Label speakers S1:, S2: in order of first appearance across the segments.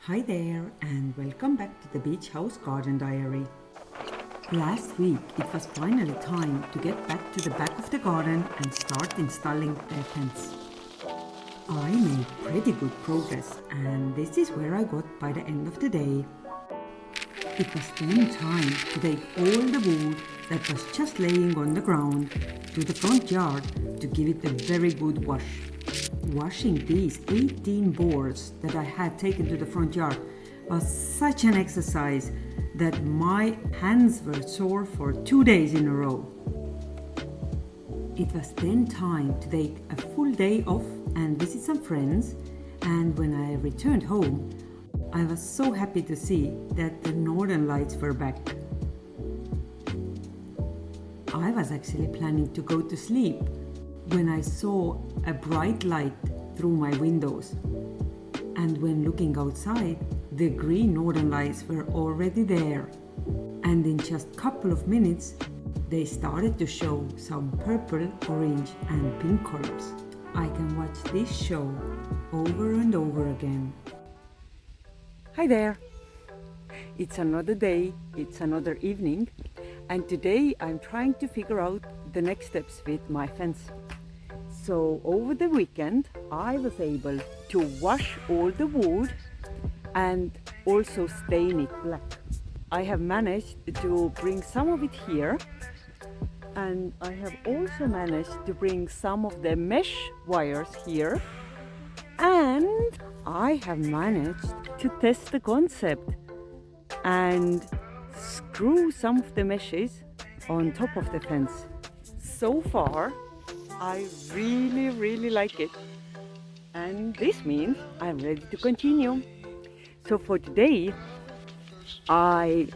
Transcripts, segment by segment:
S1: Hi there and welcome back to the Beach House Garden Diary. Last week it was finally time to get back to the back of the garden and start installing the fence. I made pretty good progress and this is where I got by the end of the day. It was then time to take all the wood that was just laying on the ground to the front yard to give it a very good wash. Washing these 18 boards that I had taken to the front yard was such an exercise that my hands were sore for 2 days in a row. It was then time to take a full day off and visit some friends, and when I returned home, I was so happy to see that the northern lights were back. I was actually planning to go to sleep when I saw a bright light through my windows. And when looking outside, the green northern lights were already there. And in just a couple of minutes, they started to show some purple, orange and pink colors. I can watch this show over and over again. Hi there! It's another day, it's another evening, and today I'm trying to figure out the next steps with my fence. So over the weekend I was able to wash all the wood and also stain it black. I have managed to bring some of it here, and I have also managed to bring some of the mesh wires here, and I have managed to test the concept and screw some of the meshes on top of the fence. So far I really like it, and this means I'm ready to continue. So for today I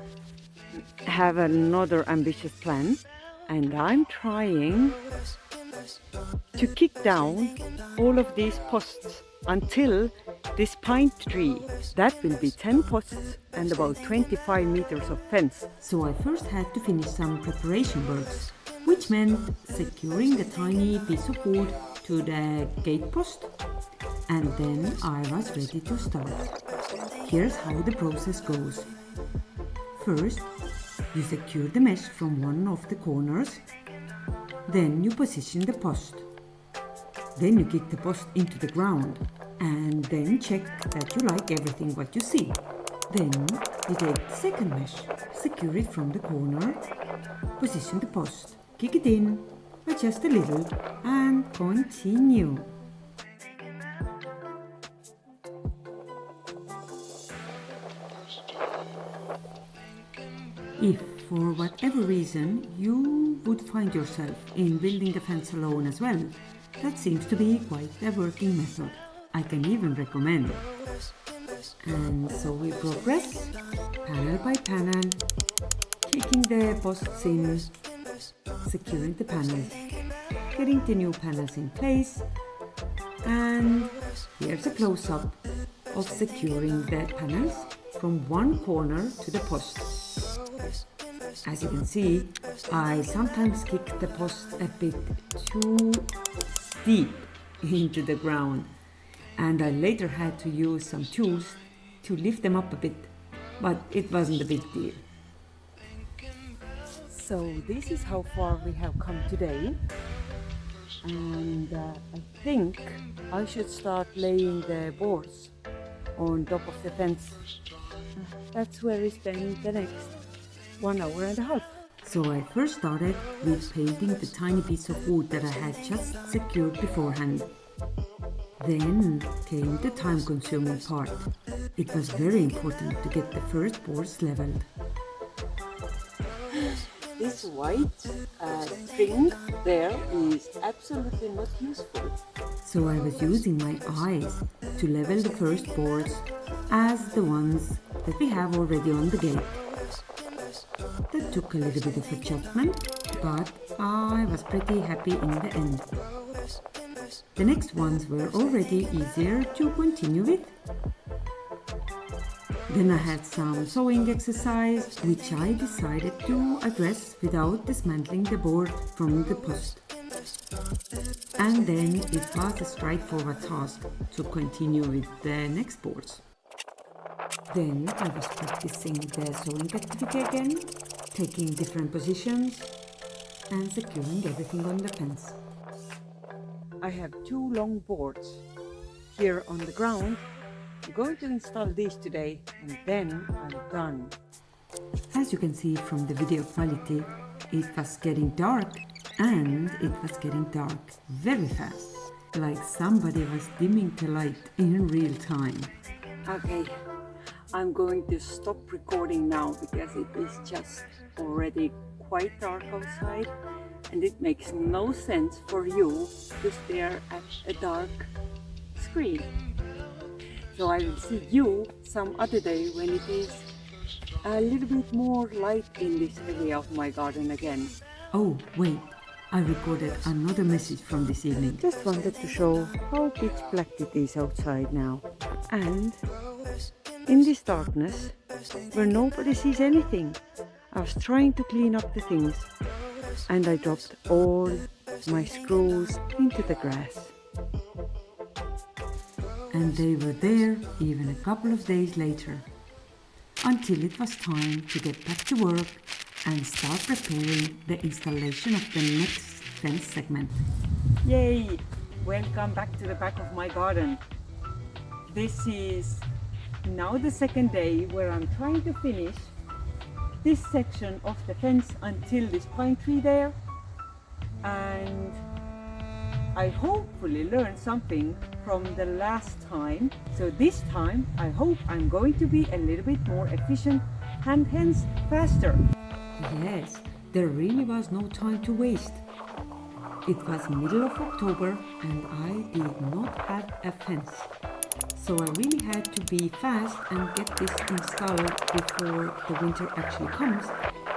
S1: have another ambitious plan, and I'm trying to kick down all of these posts until this pine tree. That will be 10 posts and about 25 meters of fence. So I first had to finish some preparation works, which meant securing the tiny piece of wood to the gate post, and then I was ready to start. Here's how the process goes. First, you secure the mesh from one of the corners, then you position the post. Then you kick the post into the ground, and then check that you like everything what you see. Then you take the second mesh, secure it from the corner, position the post, kick it in, adjust a little, and continue. If for whatever reason you would find yourself in building the fence alone as well, that seems to be quite a working method. I can even recommend it. And so we progress panel by panel, kicking the posts in, securing the panels, getting the new panels in place, and here's a close-up of securing the panels from one corner to the post. As you can see, I sometimes kick the post a bit too deep into the ground, and I later had to use some tools to lift them up a bit, but it wasn't a big deal. So this is how far we have come today, and I think I should start laying the boards on top of the fence. That's where we spend the next 1 hour and a half. So I first started with painting the tiny piece of wood that I had just secured beforehand. Then came the time-consuming part. It was very important to get the first boards leveled. This white string there is absolutely not useful. So I was using my eyes to level the first boards as the ones that we have already on the gate. That took a little bit of adjustment, but I was pretty happy in the end. The next ones were already easier to continue with. Then I had some sewing exercise, which I decided to address without dismantling the board from the post. And then it was a straightforward task to continue with the next boards. Then I was practicing the sewing activity again, taking different positions and securing everything on the fence. I have 2 long boards here on the ground. I'm going to install these today and then I'm done. As you can see from the video quality, it was getting dark, and it was getting dark very fast, like somebody was dimming the light in real time. Okay, I'm going to stop recording now because it is just already quite dark outside and it makes no sense for you to stare at a dark screen. So I will see you some other day when it is a little bit more light in this area of my garden again. Oh, wait, I recorded another message from this evening. Just wanted to show how pitch black it is outside now. And in this darkness, where nobody sees anything, I was trying to clean up the things and I dropped all my screws into the grass. And they were there even a couple of days later, until it was time to get back to work and start preparing the installation of the next fence segment. Yay! Welcome back to the back of my garden. This is now the second day where I'm trying to finish this section of the fence until this pine tree there, and I hopefully learned something from the last time. So this time I hope I'm going to be a little bit more efficient and hence faster. Yes, there really was no time to waste. It was middle of October and I did not have a fence. So I really had to be fast and get this installed before the winter actually comes,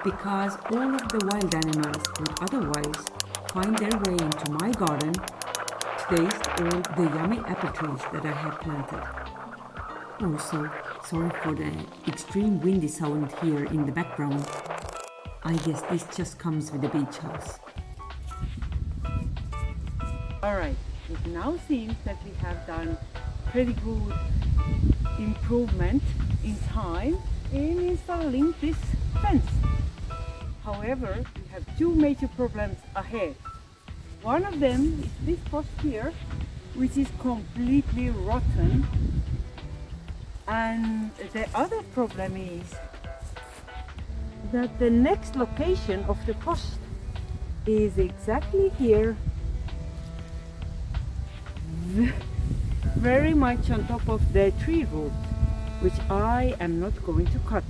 S1: because all of the wild animals would otherwise find their way into my garden to taste all the yummy apple trees that I had planted. Also, sorry for the extreme windy sound here in the background. I guess this just comes with the beach house. Alright, it now seems that we have done pretty good improvement in time in installing this fence. However, we have 2 major problems ahead. One of them is this post here, which is completely rotten, and the other problem is that the next location of the post is exactly here, very much on top of the tree root, which I am not going to cut.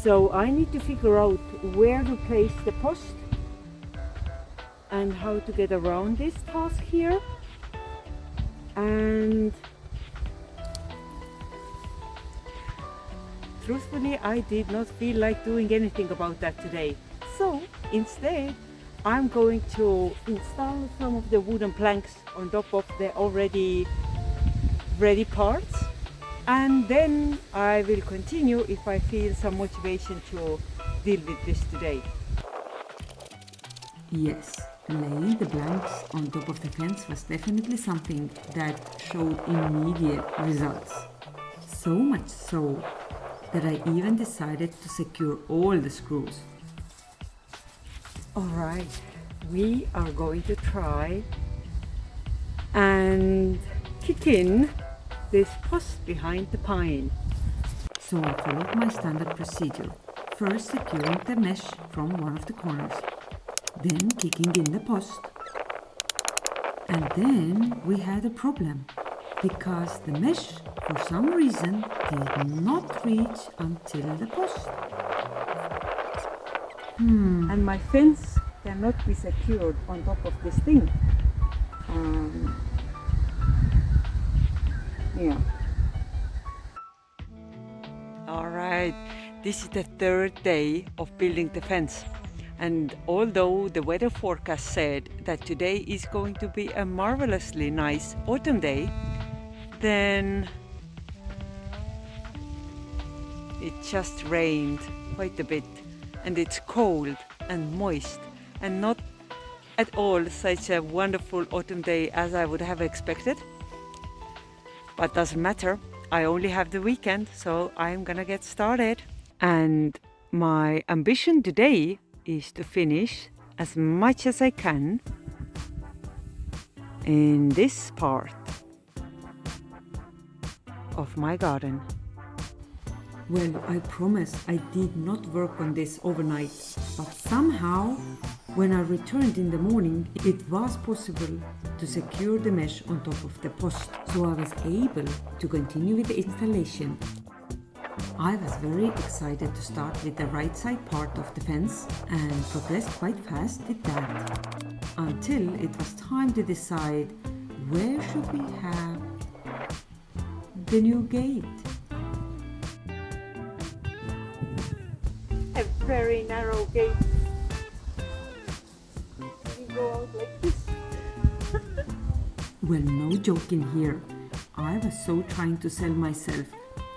S1: So I need to figure out where to place the post and how to get around this task here. And truthfully, I did not feel like doing anything about that today. So instead, I'm going to install some of the wooden planks on top of the already ready parts, and then I will continue if I feel some motivation to deal with this today. Yes, laying the planks on top of the fence was definitely something that showed immediate results. So much so that I even decided to secure all the screws. Alright, we are going to try and kick in this post behind the pine. So I followed my standard procedure, first securing the mesh from one of the corners, then kicking in the post. And then we had a problem, because the mesh for some reason did not reach until the post. And my fence cannot be secured on top of this thing. Yeah. Alright, this is the 3rd day of building the fence. And although the weather forecast said that today is going to be a marvelously nice autumn day, then it just rained quite a bit. And it's cold and moist and not at all such a wonderful autumn day as I would have expected. But doesn't matter, I only have the weekend, so I'm gonna get started. And my ambition today is to finish as much as I can in this part of my garden. Well, I promise I did not work on this overnight, but somehow when I returned in the morning, it was possible to secure the mesh on top of the post, so I was able to continue with the installation. I was very excited to start with the right side part of the fence and progressed quite fast with that, until it was time to decide where should we have the new gate. A very narrow gate. You go out like this. Well, no joking here. I was so trying to sell myself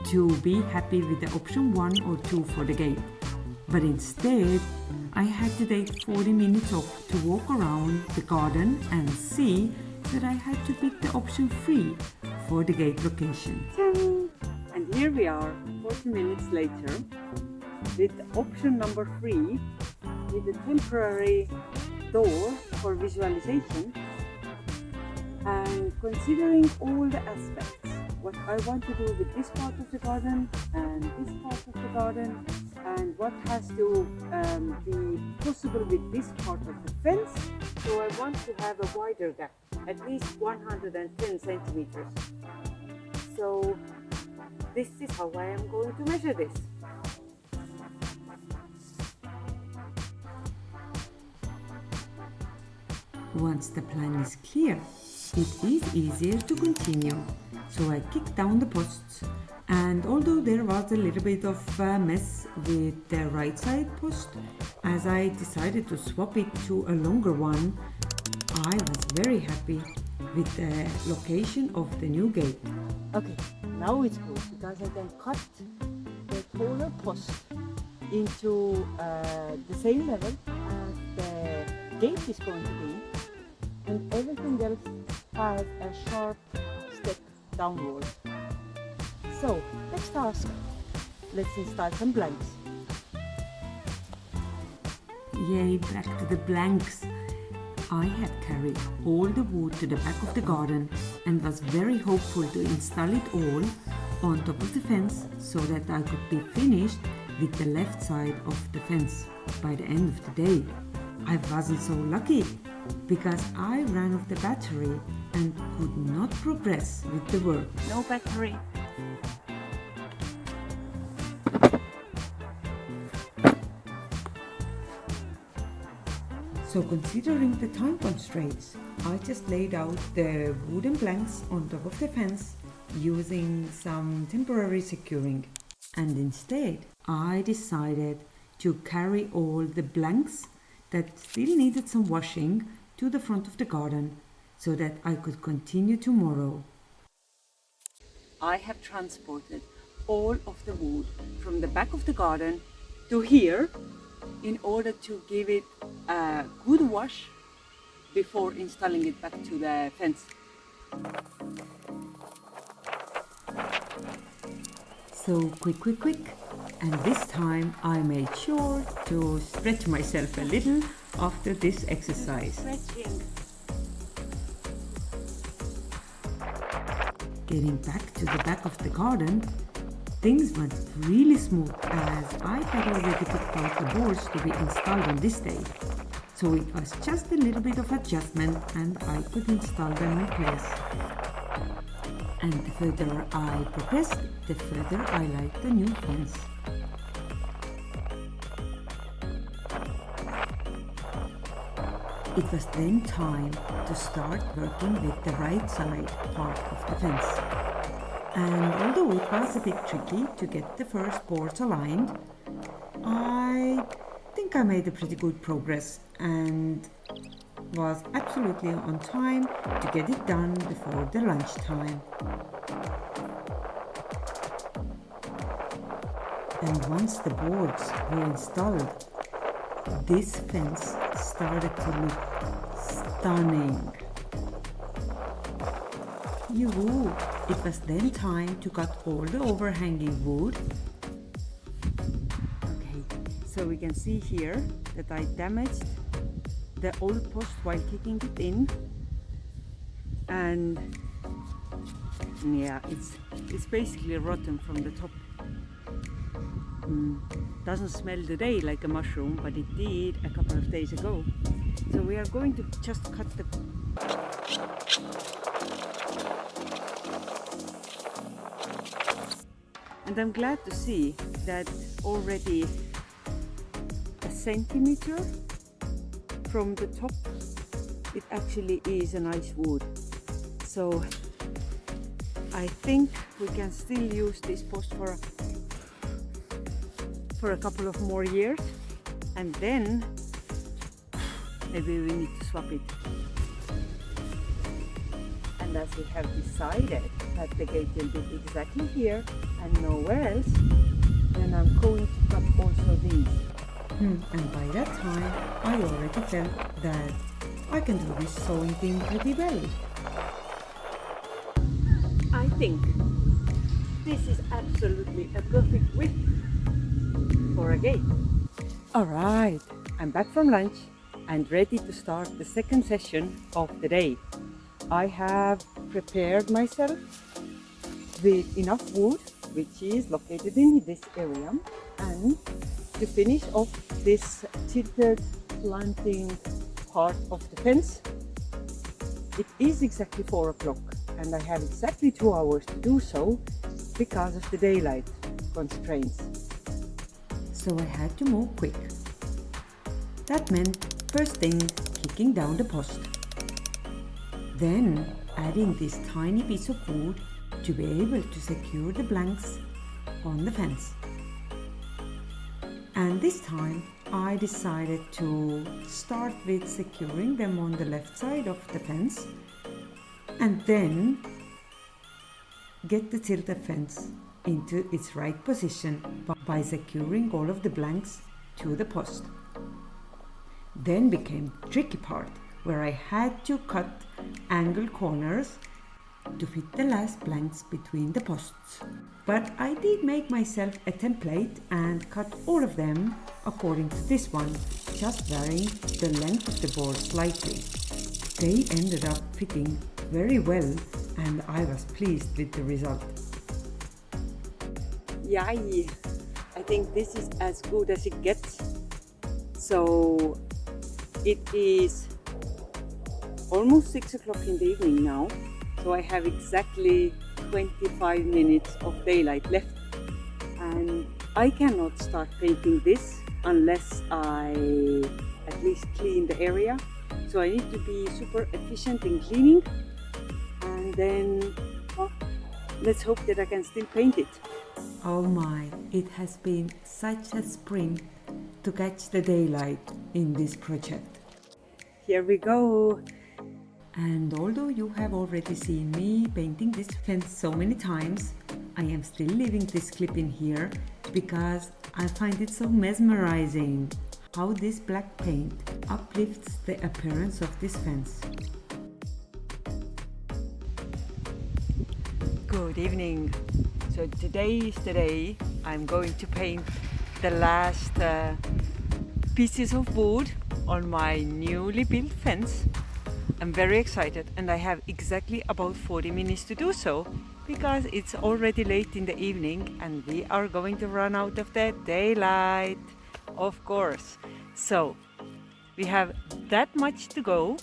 S1: to be happy with the option 1 or 2 for the gate. But instead, I had to take 40 minutes off to walk around the garden and see that I had to pick the option 3 for the gate location. And here we are, 40 minutes later, with option number 3, with a temporary door for visualization, and considering all the aspects, what I want to do with this part of the garden and this part of the garden, and what has to be possible with this part of the fence. So I want to have a wider gap, at least 110 centimeters. So this is how I am going to measure this. Once the plan is clear, it is easier to continue. So I kicked down the posts, and although there was a little bit of a mess with the right side post, as I decided to swap it to a longer one, I was very happy with the location of the new gate. Okay, now it's good because I can cut the taller post into the same level as the gate is going to be, and everything else has a sharp step downward. So next task, let's install some blanks. Yay, back to the blanks. I had carried all the wood to the back of the garden and was very hopeful to install it all on top of the fence so that I could be finished with the left side of the fence by the end of the day. I wasn't so lucky because I ran off the battery and could not progress with the work. No battery. So considering the time constraints, I just laid out the wooden planks on top of the fence using some temporary securing. And instead, I decided to carry all the blanks that still needed some washing to the front of the garden so that I could continue tomorrow. I have transported all of the wood from the back of the garden to here in order to give it a good wash before installing it back to the fence. So quick, and this time I made sure to stretch myself a little after this exercise. Stretching. Getting back to the back of the garden, things went really smooth as I had already picked out the boards to be installed on this day. So it was just a little bit of adjustment and I could install them in place. And the further I progressed, the further I liked the new fence. It was then time to start working with the right side part of the fence. And although it was a bit tricky to get the first boards aligned, I think I made a pretty good progress and was absolutely on time to get it done before the lunchtime. And once the boards were installed, this fence started to look stunning. Yoo-hoo! It was then time to cut all the overhanging wood. Okay, so we can see here that I damaged the old post while kicking it in, and yeah, it's basically rotten from the top. Doesn't smell today like a mushroom, but it did a couple of days ago. So we are going to just cut the and I'm glad to see that already a centimeter from the top it actually is a nice wood. So I think we can still use this post for a couple of more years, and then maybe we need to swap it. And as we have decided that the gate will be exactly here and nowhere else, then I'm going to cut also these. And by that time I already felt that I can do this sewing thing pretty well. I think this is absolutely a perfect width for a gate. Alright, I'm back from lunch and ready to start the second session of the day. I have prepared myself with enough wood, which is located in this area, and to finish off this tilted planting part of the fence. It is exactly 4 o'clock and I have exactly 2 hours to do so because of the daylight constraints. So I had to move quick. That meant first thing kicking down the post. Then adding this tiny piece of wood to be able to secure the blanks on the fence. And this time I decided to start with securing them on the left side of the fence and then get the tilted fence into its right position by securing all of the blanks to the post. Then became the tricky part where I had to cut angle corners to fit the last blanks between the posts. But I did make myself a template and cut all of them according to this one, just varying the length of the board slightly. They ended up fitting very well and I was pleased with the result. Yay! I think this is as good as it gets. So it is almost 6 o'clock in the evening now. So I have exactly 25 minutes of daylight left, and I cannot start painting this unless I at least clean the area. So I need to be super efficient in cleaning, and then let's hope that I can still paint it. Oh my, it has been such a sprint to catch the daylight in this project. Here we go. And although you have already seen me painting this fence so many times, I am still leaving this clip in here because I find it so mesmerizing how this black paint uplifts the appearance of this fence. Good evening. So today is the day I'm going to paint the last pieces of wood on my newly built fence. I'm very excited and I have exactly about 40 minutes to do so because it's already late in the evening and we are going to run out of the daylight, of course. So we have that much to go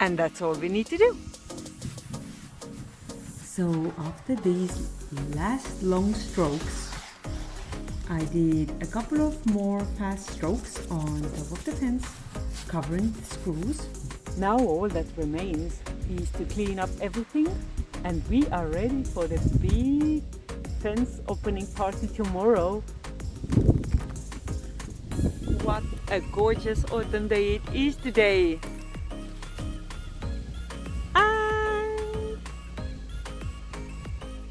S1: and that's all we need to do. So after these last long strokes, I did a couple of more fast strokes on top of the fence, covering the screws. Now all that remains is to clean up everything and we are ready for the big fence opening party tomorrow. What a gorgeous autumn day it is today! And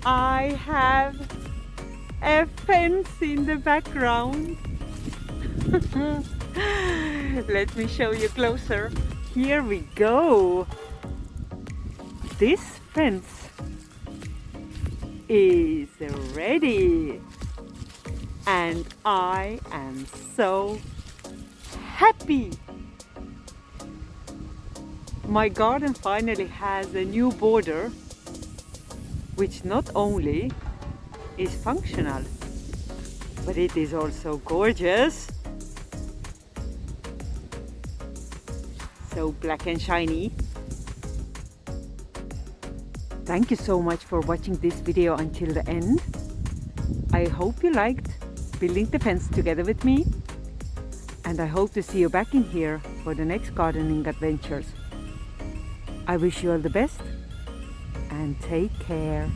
S1: I have a fence in the background. Let me show you closer. Here we go. this fence is ready, and I am so happy. My garden finally has a new border, which not only is functional, but it is also gorgeous. So black and shiny. Thank you so much for watching this video until the end. I hope you liked building the fence together with me, and I hope to see you back in here for the next gardening adventures. I wish you all the best and take care.